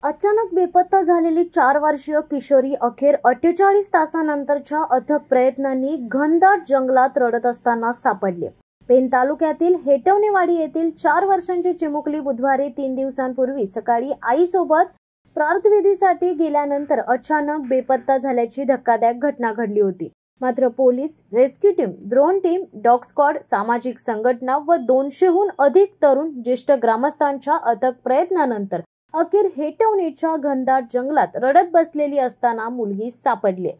अचानक बेपत्ता झालेली 4 वर्षीय किशोरी अखेर 48 तासानंतरच्या अथक प्रयत्नांनी घनदाट जंगलात रडत असताना सापडली। पेन तालुक्यातील हेटवणेवाडी येथील 4 वर्षांची चिमुकली बुधवारी 3 दिवसांपूर्वी सकाळी आईसोबत प्रार्थविधीसाठी गेल्यानंतर अचानक बेपत्ता झाल्याची धक्कादायक घटना घडली होती। मात्र police, rescue team, drone team, dog squad, सामाजिक संघटना व 200हून अधिक तरुण ज्येष्ठ ग्रामस्थांच्या अथक प्रयत्नानंतर अखेर हेटवणेच्या घनदाट जंगलात रडत बसलेली असताना मुलगी सापडली।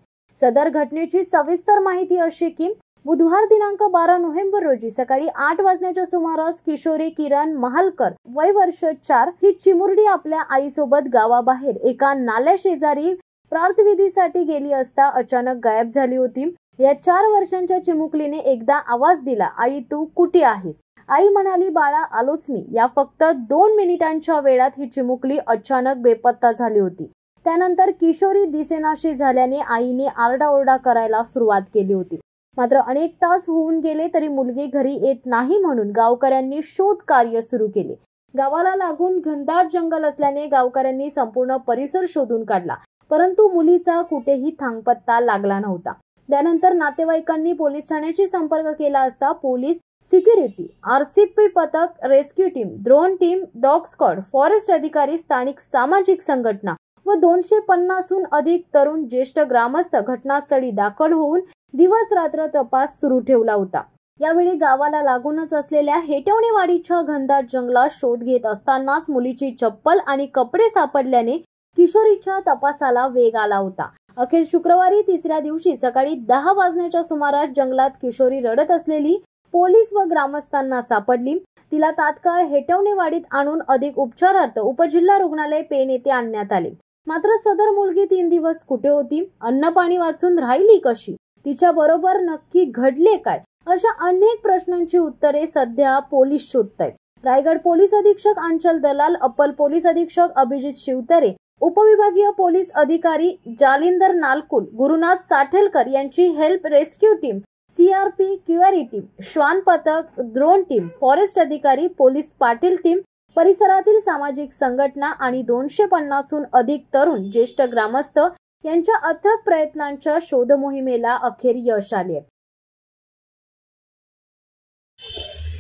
सदर घटनेची सविस्तर माहिती अशी की बुधवार दिनांक 12 नोव्हेंबर रोजी सकाळी 8 वाजण्याच्या सुमारास किशोरी किरण महालकर वय वर्ष 4 ही चिमुरडी आपल्या आईसोबत गावाबाहेर एका नाल्या शेजारी प्रार्थविधीसाठी गेली असता अचानक गायब झाली होती। या 4 वर्षांच्या चिमुकलीने एकदा आवाज दिला, आई तू कुठे आहेस? आई म्हणाली, बाळा आलोच मी। या फक्त 2 मिनिटांच्या वेळात ही चिमुकली अचानक बेपत्ता झाली होती। त्यानंतर किशोरी दिसेनाशी झाल्याने आईने आरडाओरडा करायला सुरुवात केली होती। मात्र अनेक तास होऊन गेले तरी मुलगी घरी येत नाही म्हणून गावकऱ्यांनी शोध कार्य सुरू केले। गावाला लागून घनदाट जंगल असल्याने गावकऱ्यांनी संपूर्ण परिसर शोधून काढला, परंतु मुलीचा कुठेही थांगपत्ता लागला नव्हता। त्यानंतर नातेवाईकांनी पोलीस ठाण्याशी संपर्क केला असता पोलीस, सिक्युरिटी, आरसीपी पथक, rescue team, drone team, dog squad, forest अधिकारी, स्थानिक सामाजिक संघटना व 250हून अधिक तरुण ज्येष्ठ ग्रामस्थ घटनास्थळी दाखल होऊन दिवस रात्र तपास सुरू ठेवला होता। यावेळी गावाला लागूनच असलेल्या हेटवणेवाडीच्या घनदाट जंगलात शोध घेत असतानाच मुलीची चप्पल आणि कपडे सापडल्याने किशोरीच्या तपासाला वेग आला होता। अखेर शुक्रवारी 3ऱ्या दिवशी सकाळी 10 वाजण्याच्या सुमारास जंगलात किशोरी रडत असलेली पोलीस व ग्रामस्थांना सापडली। तिला तात्काळ हेटवणेवाडीत आणून अधिक उपचारार्थ उपजिल्हा रुग्णालय पेन येथे आणण्यात आले। मात्र सदर मुलगी 3 दिवस कुठे होती? अन्न पाणी वाचून राहिली कशी? तिच्या बरोबर नक्की घडले काय? अशा अनेक प्रश्नांची उत्तरे सध्या पोलीस शोधतायत। रायगड पोलीस अधीक्षक अंचल दलाल, अप्पर पोलीस अधीक्षक अभिजित शिवतरे, उपविभागीय पोलीस अधिकारी जालिंदर नालकुल, गुरुनाथ साठेलकर यांची help rescue team, CRP, QRE team, श्वान पथक, ड्रोन टीम, फॉरेस्ट अधिकारी, पोलीस पाटील टीम, परिसरातील सामाजिक संघटना आणि 250हून अधिक तरुण ज्येष्ठ ग्रामस्थ यांच्या अथक प्रयत्नांच्या शोध मोहिमेला अखेर यश आले।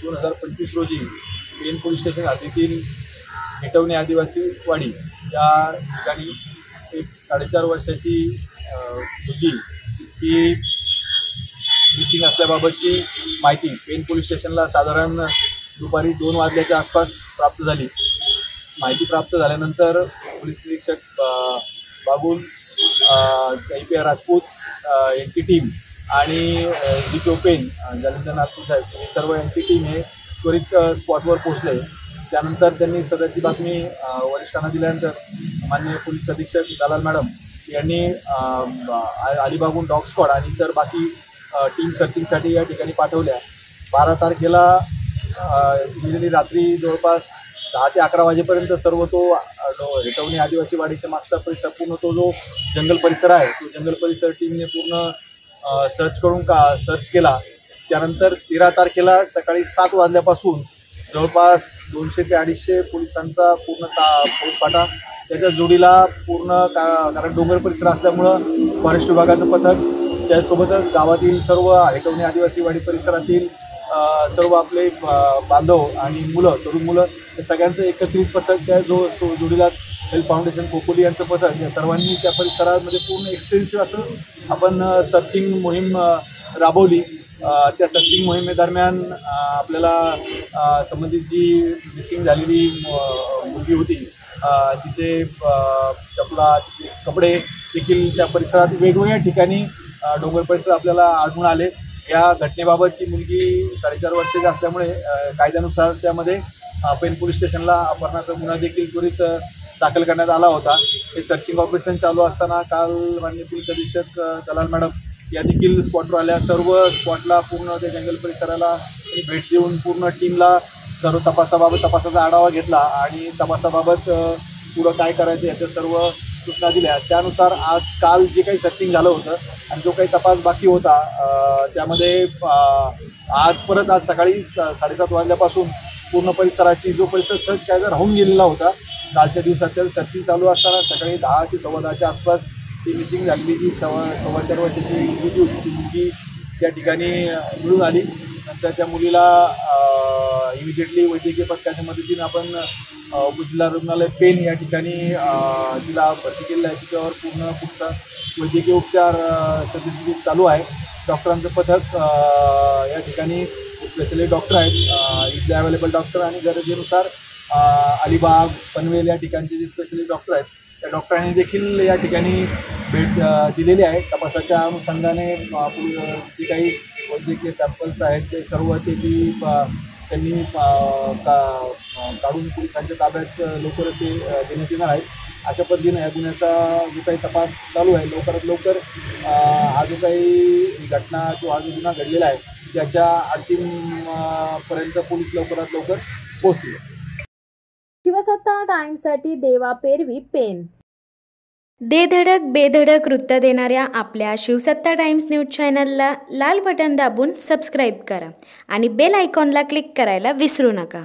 2025 रोजी पेन पोलीस स्टेशन हद्दीतील हेटवणे आदिवासी वाडी या ठिकाणी एक 4.5 वर्षाची मुलगी ही मिसिंग असल्याबाबतची माहिती पेन पोलीस स्टेशनला साधारण दुपारी 2 वाजल्याच्या आसपास प्राप्त झाली। माहिती प्राप्त झाल्यानंतर पोलीस निरीक्षक बाबुल, IPR राजपूत यांची टीम आणि DPO पेन जालिंदर नालकुल साहेब हे सर्व यांची टीम हे त्वरित स्पॉटवर पोहोचले। त्यानंतर त्यांनी सदरची बातमी वरिष्ठांना दिल्यानंतर माननीय पोलीस अधीक्षक दलाल मॅडम यांनी अलिबागहून डॉग स्क्वॉड आणि इतर बाकी टीम सर्चिंगसाठी या ठिकाणी पाठवल्या। 12 तारखेला इमिडिएटली रात्री जवळपास 10 ते 11 वाजेपर्यंत सर्व तो हेटवणे आदिवासी वाडीच्या मागचा परिसर पूर्ण तो जो जंगल परिसर आहे तो जंगल परिसर टीमने पूर्ण सर्च केला। त्यानंतर 13 तारखेला सकाळी 7 वाजल्यापासून जवळपास 200 ते 250 पोलिसांचा पूर्ण फौजफाटा त्याच्या जोडीला पूर्ण कारण डोंगर परिसर असल्यामुळं फॉरेस्ट विभागाचं पथक, त्यासोबतच गावातील सर्व हेटवणे आदिवासी वाडी परिसरातील सर्व आपले बांधव आणि तरुण मुलं या सगळ्यांचं एकत्रित पथक त्या जोडीला हेल्प फाउंडेशन खोपोली यांचं पथक या सर्वांनी त्या परिसरामध्ये पूर्ण एक्सटेन्सिव्ह असं आपण सर्चिंग मोहीम राबवली। त्या सर्चिंग मोहिमेदरम्यान आपल्याला संबंधित जी मिसिंग झालेली मुलगी होती तिचे चपला, तिचे कपडे देखील त्या परिसरात वेगवेगळ्या ठिकाणी डोंगर परिसर आपल्याला आढळून आले। या घटनेबाबत ती मुलगी 4.5 वर्षाची असल्यामुळे कायद्यानुसार त्यामध्ये पेन पोलीस स्टेशनला अपहरणाचा गुन्हा देखील त्वरित दाखल करण्यात आला होता। हे सर्चिंग ऑपरेशन चालू असताना काल माननीय पोलीस अधीक्षक दलाल मॅडम या देखील स्पॉटवर आल्या। सर्व स्पॉटला पूर्ण त्या जंगल परिसराला भेट देऊन पूर्ण टीमला सर्व तपासाचा आढावा घेतला आणि तपासाबाबत पुढं काय करायचं याच्या सर्व सूचना दिल्या। त्यानुसार काल जे काही सर्चिंग झालं होतं आणि जो काही तपास बाकी होता त्यामध्ये आज सकाळी 7:30 वाजल्यापासून पूर्ण परिसराची जो परिसर सर्च काय राहून गेलेला होता कालच्या दिवसात तर सर्चिंग चालू असताना सकाळी 10 ते 10:15च्या आसपास ती मिसिंग झालेली जी 4.25 वर्षाची मुलगी होती ती मुलगी त्या ठिकाणी मिळून आली. नंतर त्या मुलीला इमिजिएटली वैद्यकीय पथकाच्या मदतीने आपण उपजिल्हा रुग्णालय पेन या ठिकाणी तिला भरती केलेलं आहे. तिच्यावर पूर्ण पुढचा वैद्यकीय उपचार सध्या चालू आहे. डॉक्टरांचं पथक या ठिकाणी स्पेशली डॉक्टर आहेत, इथले अवेलेबल डॉक्टर आणि गरजेनुसार अलिबाग पनवेल या ठिकाणचे जे स्पेशलिस्ट डॉक्टर आहेत त्या डॉक्टरांनी देखील या ठिकाणी भेट दिलेली आहे. तपासाच्या अनुषंगाने जे काही वैद्यकीय सॅम्पल्स आहेत ते सर्व त्यांनी काढून पोलिसांच्या ताब्यात लवकरच ते देण्यात येणार आहेत. अशा पद्धतीने या गुन्ह्याचा जो काही तपास चालू आहे लवकरात लवकर हा जो काही घटना किंवा हा जो गुन्हा घडलेला आहे त्याच्या अंतिमपर्यंत पोलीस लवकरात लवकर पोहोचतील. शिवसत्ता टाइम्ससाठी देवा पेरवी पेन. दे धडक बेधडक वृत्त देणाऱ्या आपल्या शिवसत्ता टाइम्स न्यूज चॅनलला लाल बटन दाबून सबस्क्राईब करा आणि बेल आयकॉनला क्लिक करायला विसरू नका.